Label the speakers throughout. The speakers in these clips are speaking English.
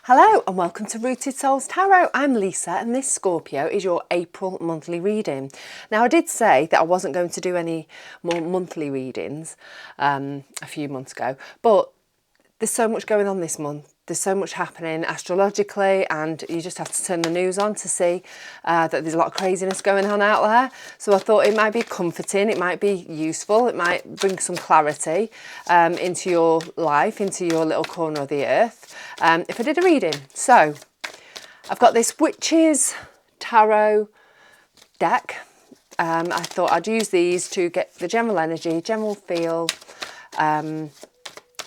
Speaker 1: Hello and welcome to Rooted Souls Tarot. I'm Lisa and this Scorpio is your April monthly reading. Now I did say that I wasn't going to do any more monthly readings a few months ago, but there's so much going on this month. There's so much happening astrologically and you just have to turn the news on to see that there's a lot of craziness going on out there. So I thought it might be comforting, it might be useful, it might bring some clarity into your life, into your little corner of the earth if I did a reading. So I've got this Witches Tarot deck. I thought I'd use these to get the general energy, general feel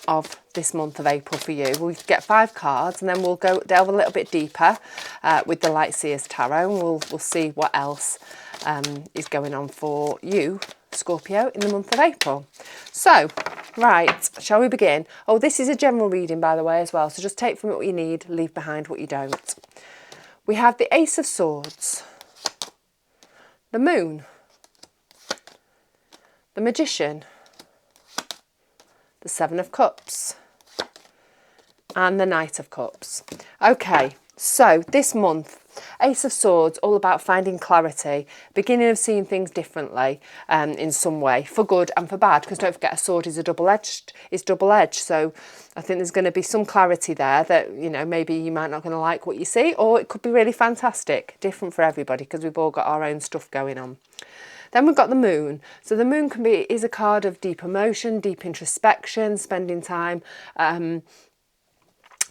Speaker 1: of this month of April for you. We'll get 5 cards and then we'll go delve a little bit deeper with the Light Seers Tarot, and we'll see what else is going on for you, Scorpio, in the month of April. So, right, shall we begin? Oh, this is a general reading, by the way, as well, so just take from it what you need, leave behind what you don't. We have the Ace of Swords, the Moon, the Magician, the Seven of Cups, and the Knight of Cups. Okay, so this month, Ace of Swords, all about finding clarity, beginning of seeing things differently in some way, for good and for bad, because don't forget a sword is double-edged, so I think there's going to be some clarity there that, you know, maybe you might not going to like what you see, or it could be really fantastic, different for everybody, because we've all got our own stuff going on. Then we've got the Moon. So the Moon is a card of deep emotion, deep introspection, spending time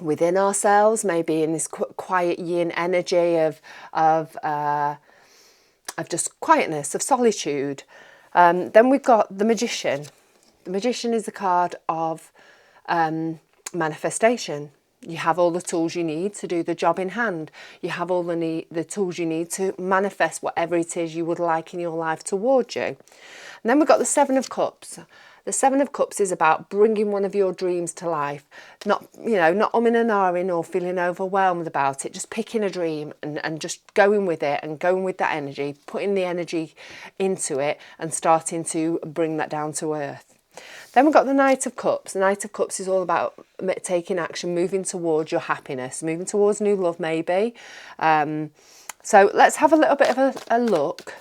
Speaker 1: within ourselves, maybe in this quiet yin energy of just quietness, of solitude. Then we've got the Magician. The Magician is a card of manifestation. You have all the tools you need to do the job in hand. You have all the tools you need to manifest whatever it is you would like in your life towards you. And then we've got the Seven of Cups. The Seven of Cups is about bringing one of your dreams to life. Not umming and ahhing or feeling overwhelmed about it. Just picking a dream and just going with it and going with that energy, putting the energy into it and starting to bring that down to earth. Then we've got the Knight of Cups. The Knight of Cups is all about taking action, moving towards your happiness, moving towards new love maybe. So let's have a little bit of a look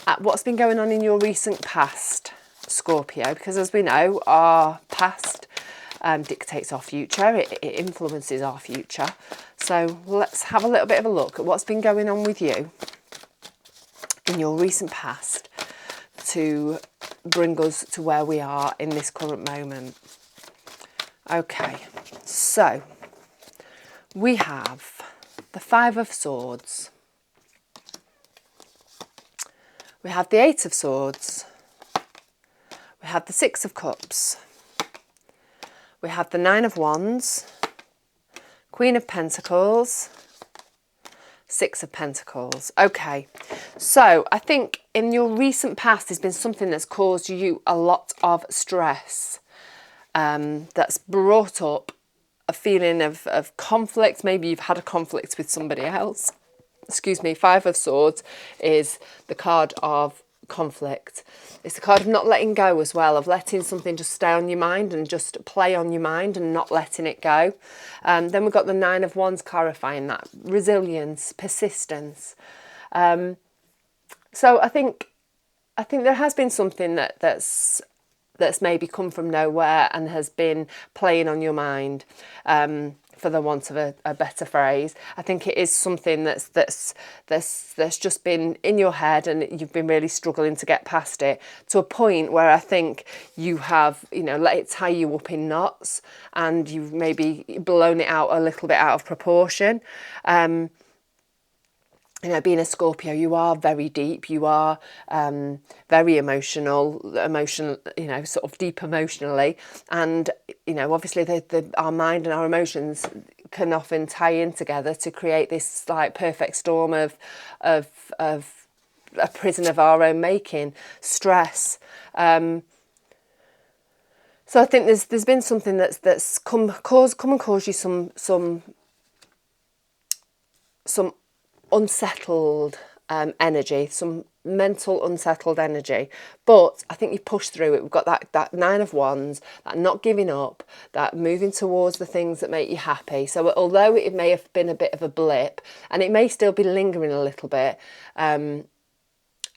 Speaker 1: at what's been going on in your recent past, Scorpio, because as we know, our past dictates our future, it influences our future. So let's have a little bit of a look at what's been going on with you in your recent past to bring us to where we are in this current moment. Okay, so we have the Five of Swords. We have the Eight of Swords. We have the Six of Cups. We have the Nine of Wands, Queen of Pentacles, Six of Pentacles. Okay, so I think in your recent past there's been something that's caused you a lot of stress, that's brought up a feeling of conflict. Maybe you've had a conflict with somebody else. Excuse me, Five of Swords is the card of conflict. It's the card of not letting go as well, of letting something just stay on your mind and just play on your mind and not letting it go. Then we've got the Nine of Wands clarifying that. Resilience, persistence. So I think there has been something that's maybe come from nowhere and has been playing on your mind, for the want of a better phrase. I think it is something that's just been in your head and you've been really struggling to get past it, to a point where I think you have, let it tie you up in knots and you've maybe blown it out a little bit out of proportion. Being a Scorpio, you are very deep, you are very emotional, sort of deep emotionally. And, obviously our mind and our emotions can often tie in together to create this like perfect storm of a prison of our own making, stress. So I think there's been something that's come and cause you some unsettled energy, some mental unsettled energy, but I think you push through it. We've got that Nine of Wands, that not giving up, that moving towards the things that make you happy. So although it may have been a bit of a blip, and it may still be lingering a little bit,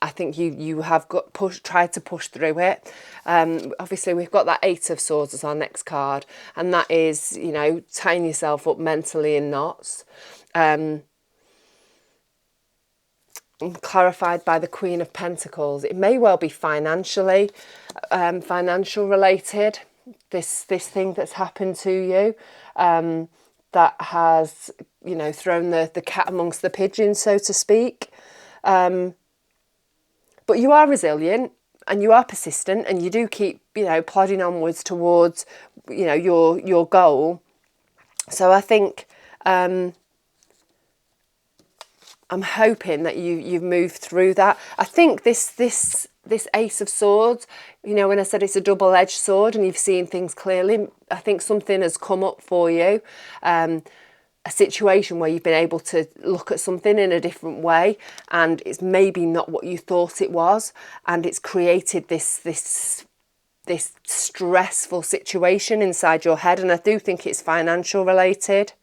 Speaker 1: I think you have tried to push through it. Obviously, we've got that Eight of Swords as our next card, and that is, you know, tying yourself up mentally in knots. Clarified by the Queen of Pentacles. It may well be financial related, this thing that's happened to you, that has, you know, thrown the cat amongst the pigeons, so to speak. But you are resilient and you are persistent, and you do keep, you know, plodding onwards towards, you know, your goal. So I think I'm hoping that you've moved through that. I think this Ace of Swords, you know, when I said it's a double-edged sword and you've seen things clearly, I think something has come up for you. A situation where you've been able to look at something in a different way, and it's maybe not what you thought it was, and it's created this stressful situation inside your head, and I do think it's financial related.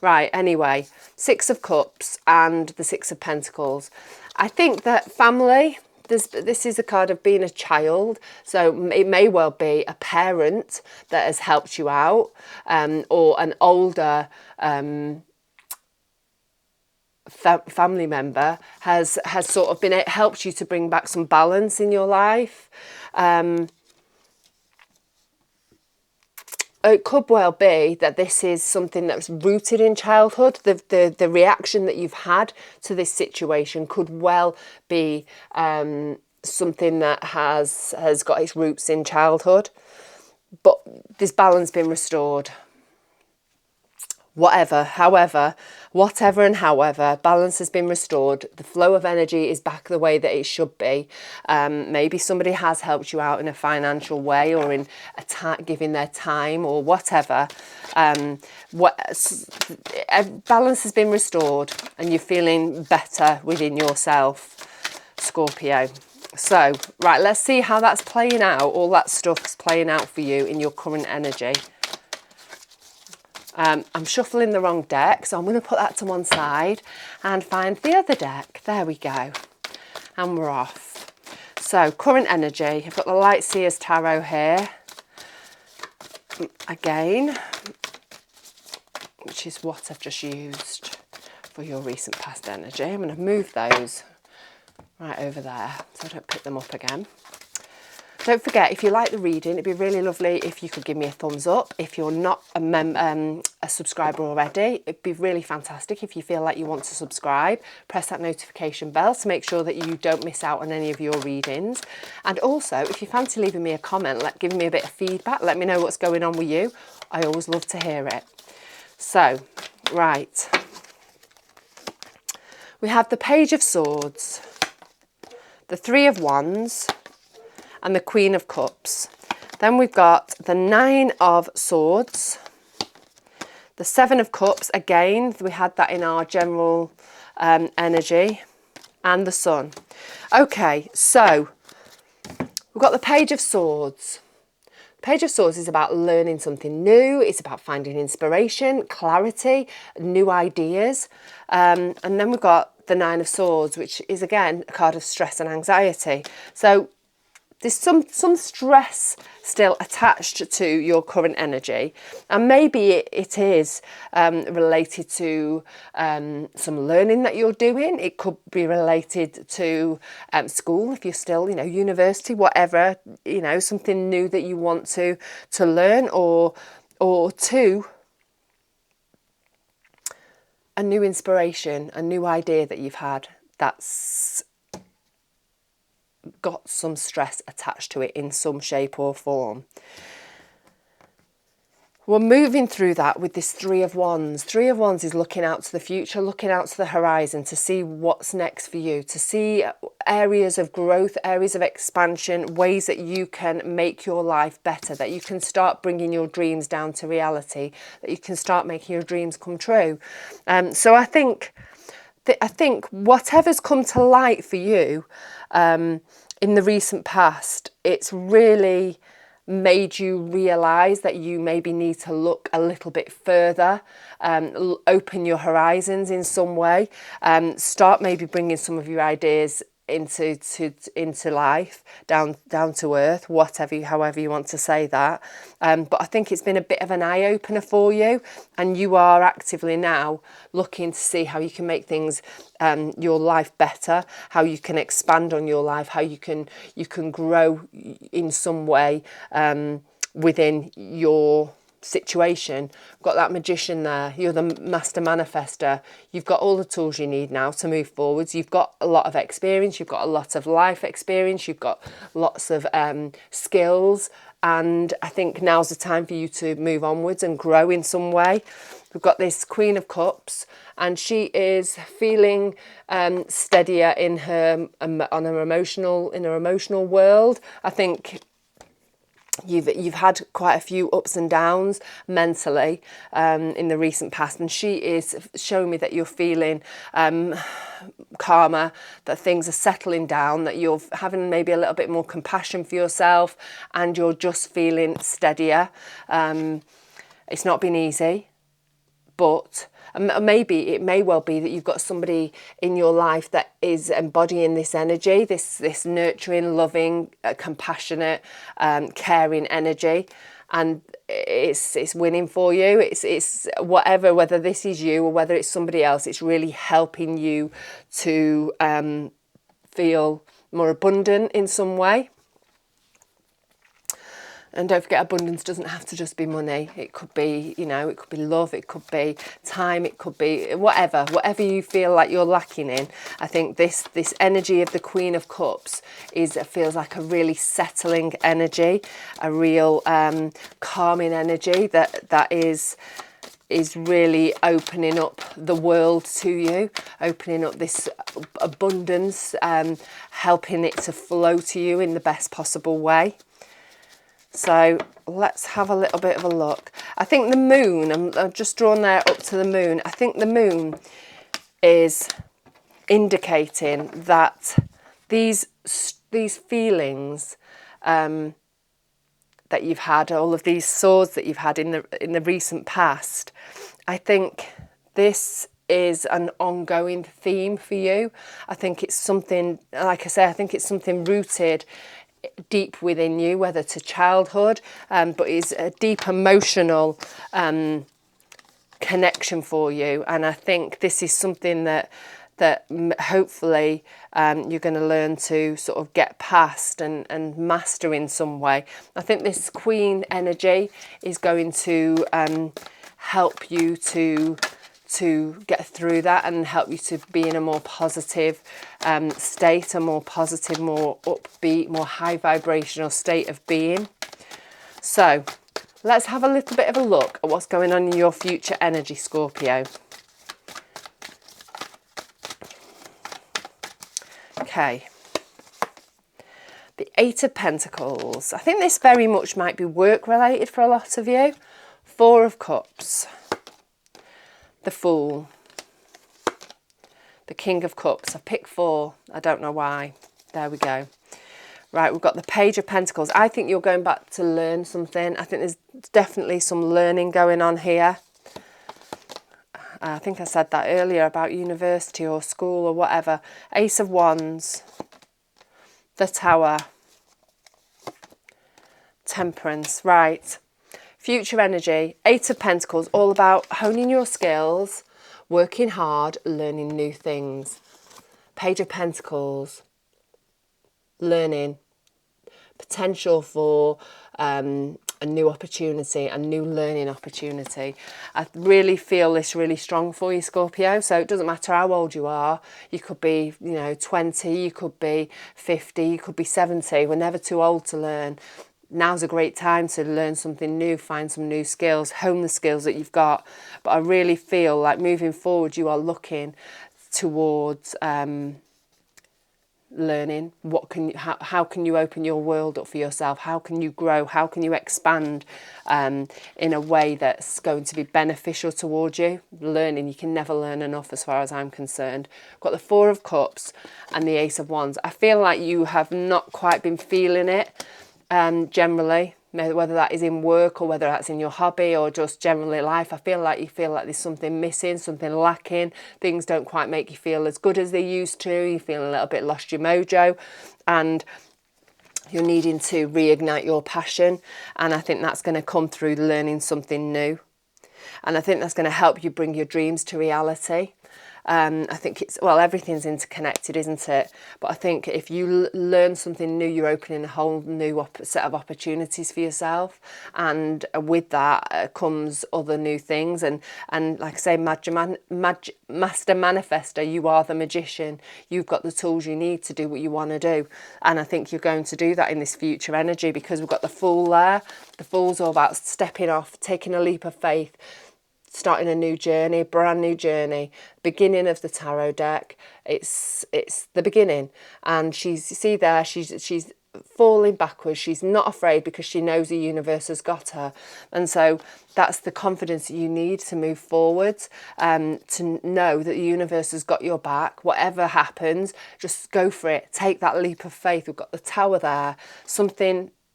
Speaker 1: Right, anyway, Six of Cups and the Six of Pentacles. I think that family, this is a card of being a child, so it may well be a parent that has helped you out, or an older family member has sort of helped you to bring back some balance in your life. It could well be that this is something that's rooted in childhood. The reaction that you've had to this situation could well be something that has got its roots in childhood. But this balance been restored. Whatever and however, balance has been restored. The flow of energy is back the way that it should be. Maybe somebody has helped you out in a financial way, or in giving their time, or whatever. Balance has been restored, and you're feeling better within yourself, Scorpio. So, right, let's see how that's playing out. All that stuff's playing out for you in your current energy. I'm shuffling the wrong deck, so I'm going to put that to one side and find the other deck. There we go. And we're off. So, current energy. I've got the Light Seers Tarot here. Again, which is what I've just used for your recent past energy. I'm going to move those right over there so I don't pick them up again. Don't forget, if you like the reading, it'd be really lovely if you could give me a thumbs up. If you're not a subscriber already, it'd be really fantastic if you feel like you want to subscribe. Press that notification bell to make sure that you don't miss out on any of your readings. And also, if you fancy leaving me a comment, giving me a bit of feedback, let me know what's going on with you. I always love to hear it. So, right. We have the Page of Swords, the Three of Wands, and the Queen of Cups. Then we've got the Nine of Swords, the Seven of Cups, again, we had that in our general energy, and the Sun. Okay, so we've got the Page of Swords. The Page of Swords is about learning something new. It's about finding inspiration, clarity, new ideas. And then we've got the Nine of Swords, which is, again, a card of stress and anxiety. So there's some stress still attached to your current energy, and maybe it is related to some learning that you're doing. It could be related to school, if you're still, university, whatever, something new that you want to learn, or to a new inspiration, a new idea that you've had that's got some stress attached to it in some shape or form. We're moving through that with this Three of Wands. Three of Wands is looking out to the future, looking out to the horizon to see what's next for you, to see areas of growth, areas of expansion, ways that you can make your life better, that you can start bringing your dreams down to reality, that you can start making your dreams come true. So I think I think whatever's come to light for you in the recent past, it's really made you realise that you maybe need to look a little bit further, open your horizons in some way, start maybe bringing some of your ideas into life, down to earth, however you want to say that. But I think it's been a bit of an eye opener for you, and you are actively now looking to see how you can make things, your life better, how you can expand on your life, how you can grow in some way within your situation. Got that magician there. You're the master manifester. You've got all the tools you need now to move forwards. You've got a lot of experience. You've got a lot of life experience. You've got lots of skills. And I think now's the time for you to move onwards and grow in some way. We've got this Queen of Cups, and she is feeling steadier in her emotional world. I think you've had quite a few ups and downs mentally in the recent past, and she is showing me that you're feeling calmer, that things are settling down, that you're having maybe a little bit more compassion for yourself, and you're just feeling steadier. It's not been easy, but maybe it may well be that you've got somebody in your life that is embodying this energy, this nurturing, loving, compassionate, caring energy, and it's winning for you. It's whether this is you or whether it's somebody else, it's really helping you to feel more abundant in some way. And don't forget, abundance doesn't have to just be money. It could be, it could be love, it could be time, it could be whatever you feel like you're lacking in. I think this energy of the Queen of Cups feels like a really settling energy, a real calming energy that is really opening up the world to you, opening up this abundance, helping it to flow to you in the best possible way. So let's have a little bit of a look. I think the moon, I've just drawn there up to the moon. I think the moon is indicating that these feelings that you've had, all of these swords that you've had in the recent past, I think this is an ongoing theme for you. I think it's something, like I say, I think it's something rooted deep within you, whether to childhood, but is a deep emotional connection for you. And I think this is something that hopefully you're going to learn to sort of get past and master in some way. I think this Queen energy is going to help you to get through that and help you to be in a more positive state, a more positive, more upbeat, more high vibrational state of being. So let's have a little bit of a look at what's going on in your future energy, Scorpio. Okay. The Eight of Pentacles. I think this very much might be work related for a lot of you. Four of Cups. The Fool, the King of Cups. I picked four. I don't know why. There we go. Right, we've got the Page of Pentacles. I think you're going back to learn something. I think there's definitely some learning going on here. I think I said that earlier about university or school or whatever. Ace of Wands, the Tower, Temperance. Right. Future energy, Eight of Pentacles, all about honing your skills, working hard, learning new things. Page of Pentacles, learning, potential for a new opportunity, a new learning opportunity. I really feel this really strong for you, Scorpio. So it doesn't matter how old you are. You could be, 20, you could be 50, you could be 70. We're never too old to learn. Now's a great time to learn something new, find some new skills, hone the skills that you've got. But I really feel like moving forward, you are looking towards learning. How can you open your world up for yourself? How can you grow? How can you expand in a way that's going to be beneficial towards you? Learning, you can never learn enough as far as I'm concerned. I've got the Four of Cups and the Ace of Wands. I feel like you have not quite been feeling it generally, whether that is in work or whether that's in your hobby or just generally life. I feel like you feel like there's something missing, something lacking. Things don't quite make you feel as good as they used to. You feel a little bit lost your mojo, and you're needing to reignite your passion. And I think that's going to come through learning something new. And I think that's going to help you bring your dreams to reality. I think everything's interconnected, isn't it? But I think if you learn something new, you're opening a whole new set of opportunities for yourself. And with that comes other new things. And like I say, Master Manifester, you are the magician. You've got the tools you need to do what you want to do. And I think you're going to do that in this future energy, because we've got the Fool there. The Fool's all about stepping off, taking a leap of faith, starting a new journey, brand new journey, beginning of the tarot deck. It's the beginning, and she's falling backwards. She's not afraid because she knows the universe has got her, and so that's the confidence that you need to move forwards. To know that the universe has got your back. Whatever happens, just go for it. Take that leap of faith. We've got the Tower there.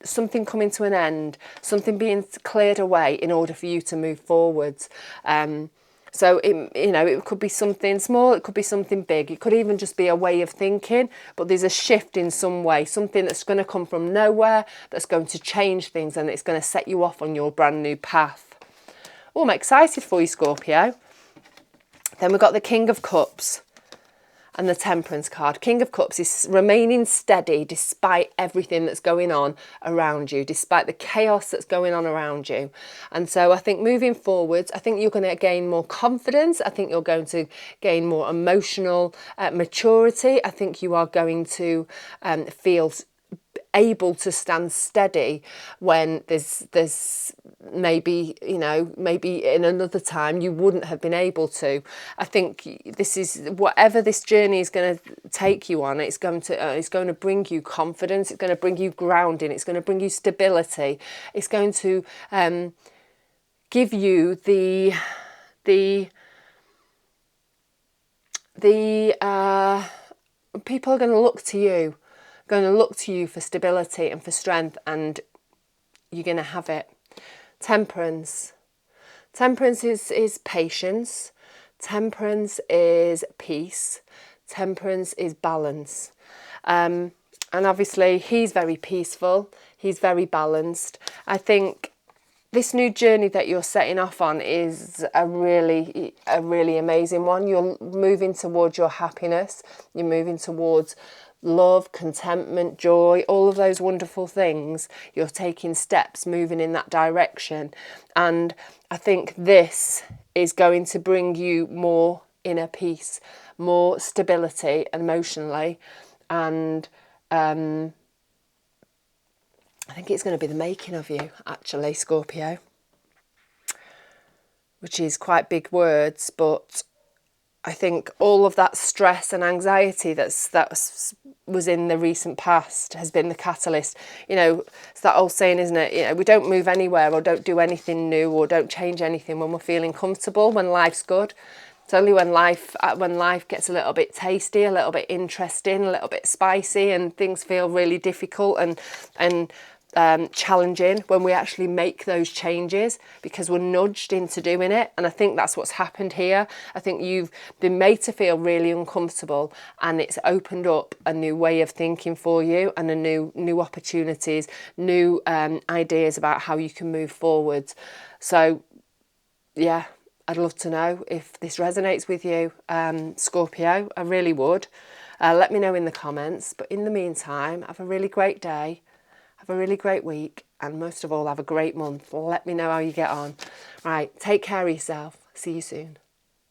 Speaker 1: Something coming to an end, something being cleared away in order for you to move forwards. So it could be something small, it could be something big, it could even just be a way of thinking, but there's a shift in some way, something that's going to come from nowhere, that's going to change things, and it's going to set you off on your brand new path. Oh, I'm excited for you, Scorpio. Then we've got the King of Cups and the Temperance card. King of Cups is remaining steady despite everything that's going on around you, despite the chaos that's going on around you. And so I think moving forwards, I think you're going to gain more confidence. I think you're going to gain more emotional maturity. I think you are going to feel able to stand steady when there's maybe in another time you wouldn't have been able to. I think this is whatever this journey is going to take you on. It's going to bring you confidence. It's going to bring you grounding. It's going to bring you stability. It's going to give you the people are going to look to you. Going to look to you for stability and for strength, and you're going to have it. Temperance. Temperance is patience. Temperance is peace. Temperance is balance. And obviously he's very peaceful. He's very balanced. I think this new journey that you're setting off on is a really amazing one. You're moving towards your happiness. You're moving towards love, contentment, joy, all of those wonderful things. You're taking steps, moving in that direction. And I think this is going to bring you more inner peace, more stability emotionally. And I think it's going to be the making of you, actually, Scorpio. Which is quite big words, but I think all of that stress and anxiety that was in the recent past has been the catalyst. It's that old saying, isn't it? We don't move anywhere or don't do anything new or don't change anything when we're feeling comfortable, when life's good. It's only when life gets a little bit tasty, a little bit interesting, a little bit spicy, and things feel really difficult and challenging, when we actually make those changes because we're nudged into doing it. And I think that's what's happened here. I think you've been made to feel really uncomfortable, and it's opened up a new way of thinking for you, and a new opportunities, new ideas about how you can move forward. So yeah, I'd love to know if this resonates with you, Scorpio. I really would. Let me know in the comments. But in the meantime, have a really great day. Have a really great week, and most of all, have a great month. Let me know how you get on. Right, take care of yourself. See you soon.